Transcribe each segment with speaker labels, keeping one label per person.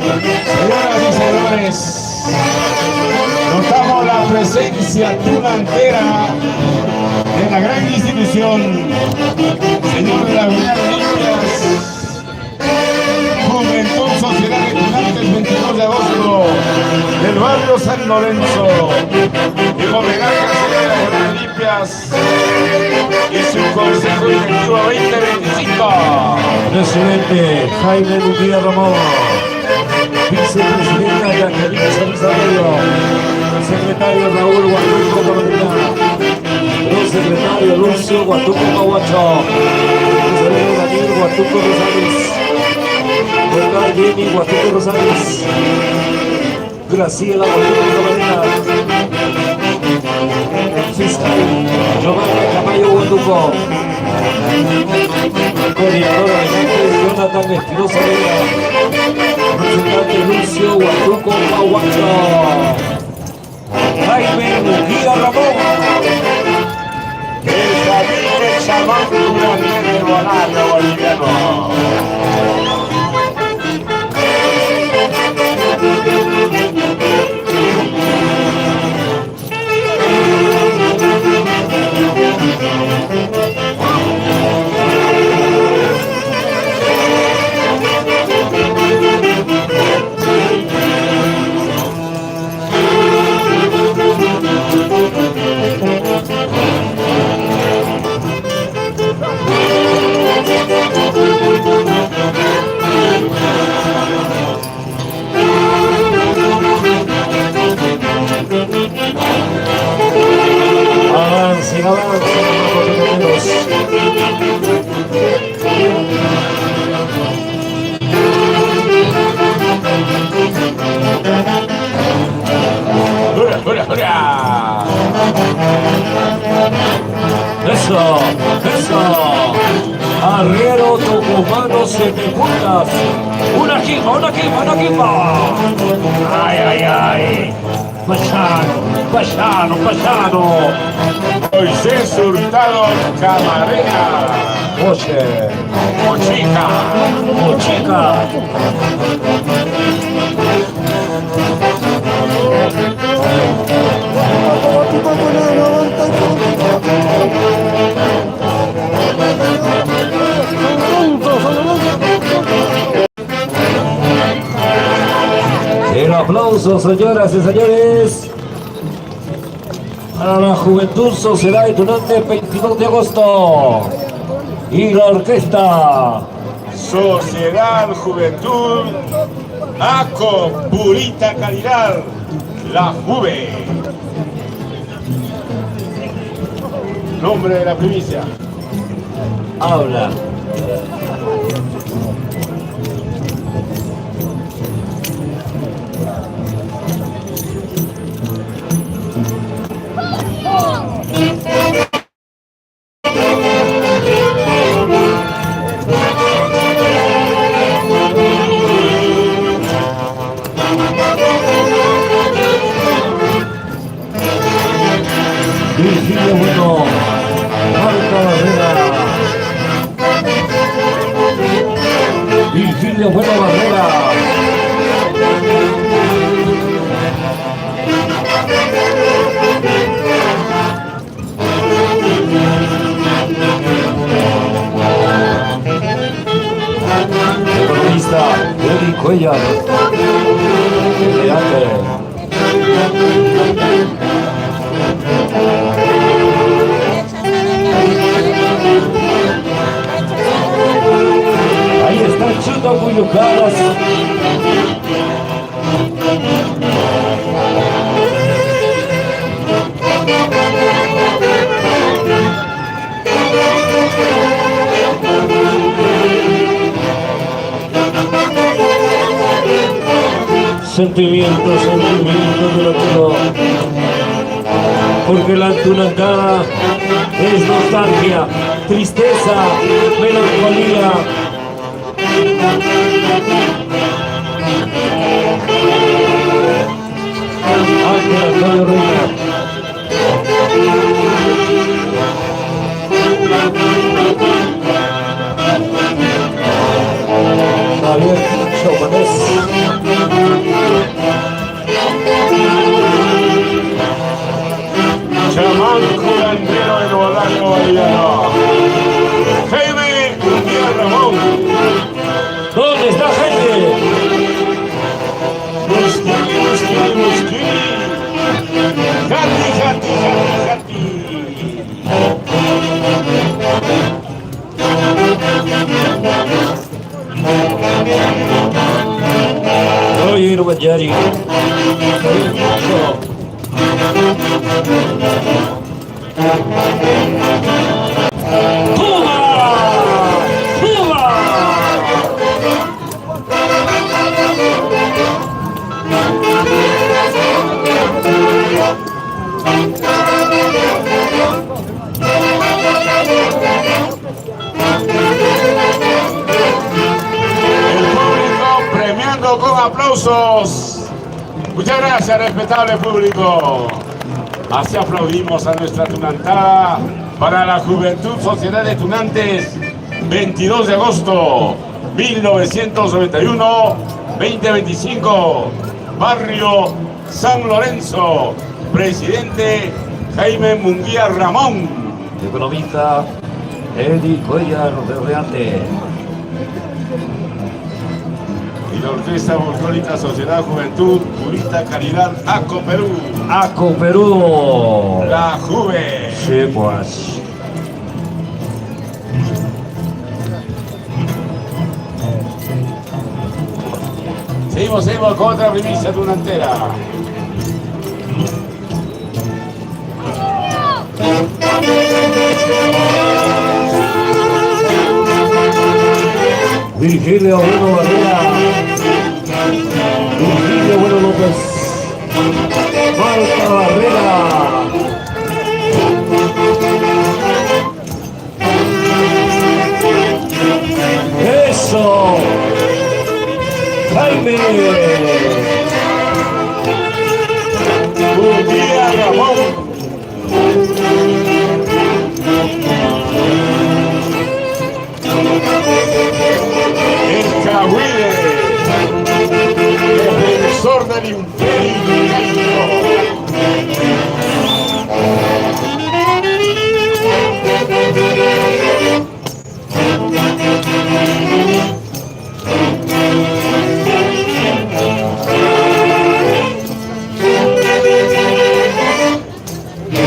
Speaker 1: Señoras y señores, notamos la presencia tunantera de la gran institución, señor de la Unión Olimpias, Juventud Sociedad de Tunantes, 22 de agosto, del barrio San Lorenzo, en homenaje a la Señora de las Olimpias y su Consejo Directivo 2025.
Speaker 2: Presidente Jaime Luquía Ramón, vicepresidenta Jacqueline Salazar Arroyo, secretario Raúl Guatuco Carolina, prosecretario Lucio Guatuco Mahuacho, tesorero Daniel Guatuco Rosales, vocal Jenny Guatuco Rosales, Graciela Guatuco Carolina, fiscal Giovanni Camayo Guatuco, coordinadora de Jonathan Espinosa Vega, representante Lucio Guatuco Mahuacho, Jaime Luquía Ramón,
Speaker 1: El David Chamán Tunantero Bonario Boliviano.
Speaker 2: avancen, compañeros.
Speaker 1: ¡Hurra, hurra, hurra!
Speaker 2: Eso, eso. Arriero, Tucumano, 7 puntas. Una jipa, una jipa, una jipa. Ay, ay, ay. Payano, Payano.
Speaker 1: Moisés Hurtado Camarena.
Speaker 2: Oye,
Speaker 1: Mochica.
Speaker 2: chica. El aplauso, señoras y señores, para la Juventud Sociedad de Tunantes, 22 de agosto. Y la orquesta
Speaker 1: Sociedad Juventud. ACO Purita Calidad. La Juve. Nombre de la primicia.
Speaker 2: habla. Virgilio Bueno, Marta Barrera. Virgilio Bueno Barrera. Economista Eddie Cuellar. Ahí está Chuto Cuyucaras. Sentimiento de lo que porque la tunancada es nostalgia, tristeza, melancolía. Ángel Antonio Reina. Javier Chomanes.
Speaker 1: Chamán curandero de Nuevo Valladolid. Jaime Munguía Ramón.
Speaker 2: ¿Dónde está Jaime?
Speaker 1: Musquini. Jati.
Speaker 2: Oye, no Yari. ¡Toma!
Speaker 1: Premiando con aplausos. Muchas gracias, respetable público. Así aplaudimos a nuestra tunantada para la Juventud Sociedad de Tunantes, 22 de agosto 1991, 2025, Barrio San Lorenzo. Presidente Jaime Munguía Ramón.
Speaker 2: Economista Eddie Cuellar de Reate.
Speaker 1: Y la Orquesta Folclórica Sociedad Juventud Purita Caridad ACO Perú.
Speaker 2: ACO Perú.
Speaker 1: La Juve.
Speaker 2: Sí, pues.
Speaker 1: Seguimos con otra primicia tunantera.
Speaker 2: Virgilio Bueno Barrera. Virgilio Bueno López. Marta Barrera. Eso. Jaime.
Speaker 1: Munguía Ramón. El Cahuile, defensor del imperio.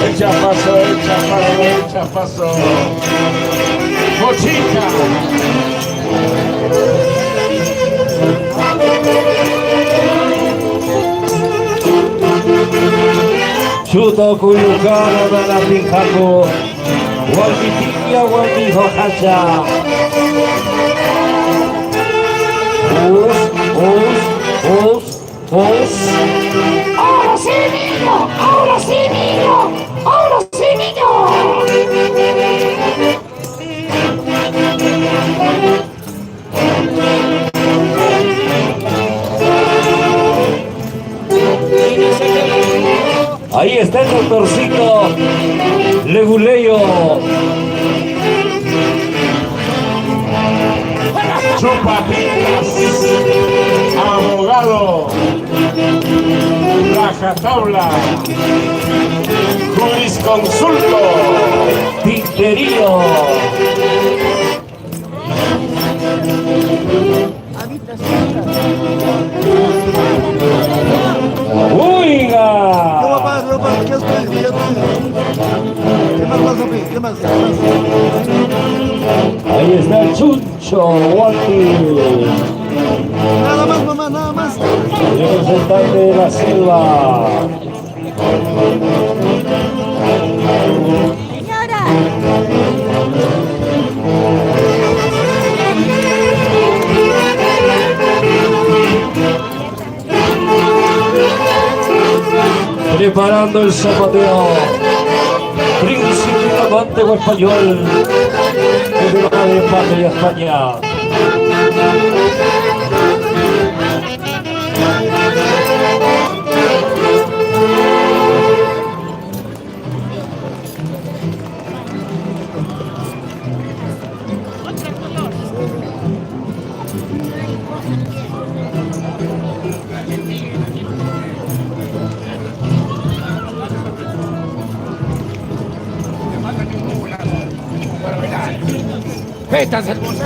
Speaker 1: Echa paso. Mochica.
Speaker 2: Chuto Cuyucano de la Pinjaco. Gualquitiña, Gualquijo Hacha. Us.
Speaker 3: ¡Ahora sí, niño! ¡Ahora sí, niño! ¡Ahora sí, niño!
Speaker 2: Ahí está el doctorcito Leguleyo.
Speaker 1: Chupapitas. Abogado. Rajatabla. Jurisconsulto.
Speaker 2: Tinterío. ¡Oiga!
Speaker 4: ¿Qué más?
Speaker 2: Ahí está el Chucho Walkie.
Speaker 4: Nada más, mamá, nada más.
Speaker 2: El representante de la selva. Preparando el zapateo. Príncipe amante o español. Desde la madre patria España.
Speaker 3: Métanse el bolsillo.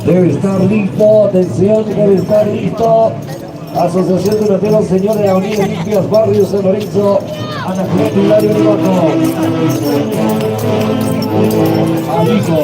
Speaker 2: Debe estar listo, atención, debe estar listo. Asociación de Loteros, señores de Avenida Limpias, Barrio San Lorenzo, Anacleto Hilario Limaco. Amigo.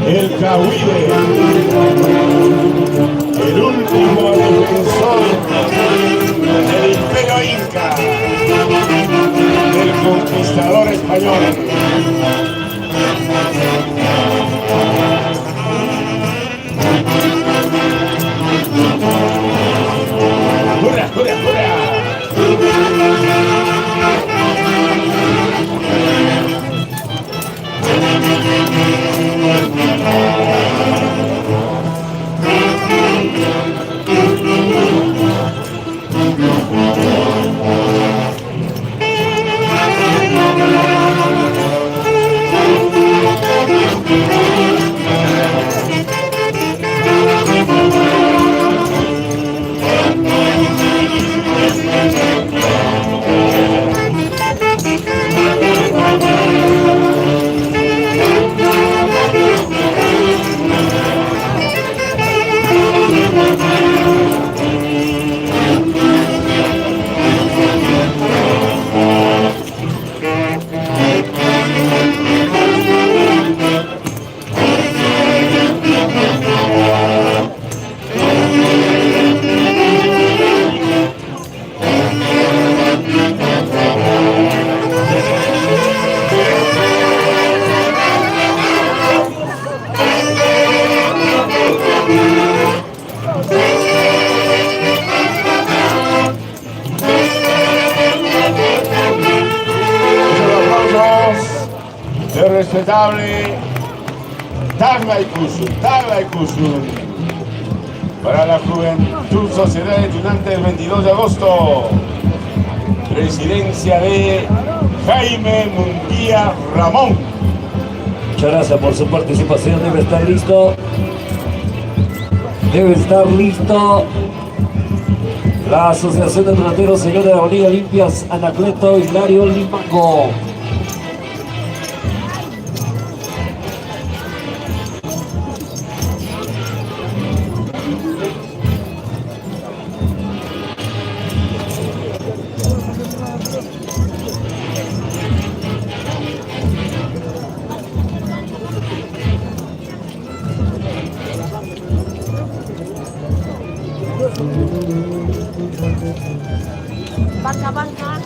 Speaker 1: El Cahuide, el último defensor del Imperio Inca, del conquistador español. ¡Hurra, hurra, hurra! El respetable Taglaikusun para la Juventud Sociedad Estudiante del 22 de agosto, presidencia de Jaime Munguía Ramón.
Speaker 2: Muchas gracias por su participación. Debe estar listo. Debe estar listo. La Asociación de Peloteros, señor de Avenida Limpias, Anacleto Hilario Limaco.
Speaker 3: Banca.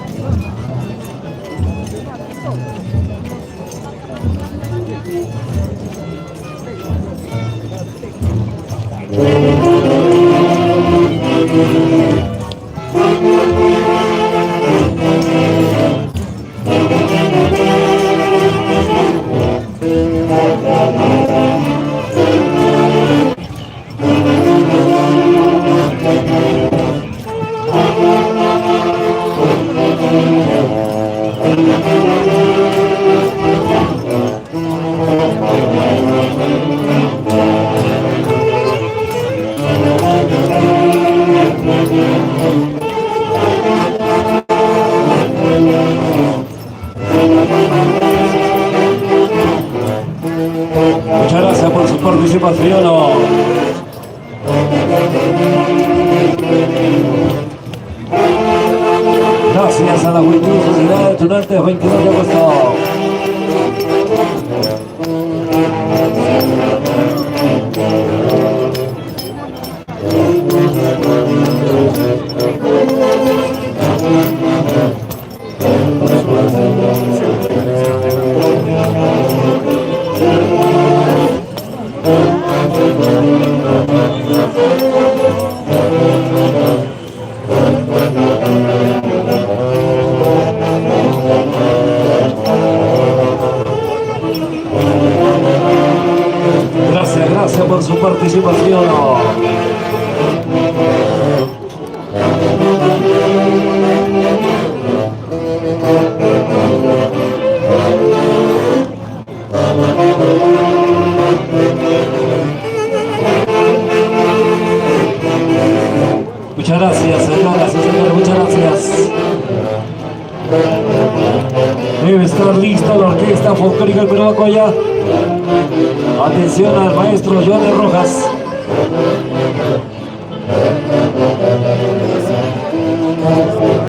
Speaker 2: Muchas gracias por su participación. Gracias a la Juventud Sociedad Estudiantes 22 de agosto. participación. Muchas gracias, señoras y señores, muchas gracias. Debe estar lista la orquesta folclórica del Perocoya. Atención al maestro Johnny Rojas.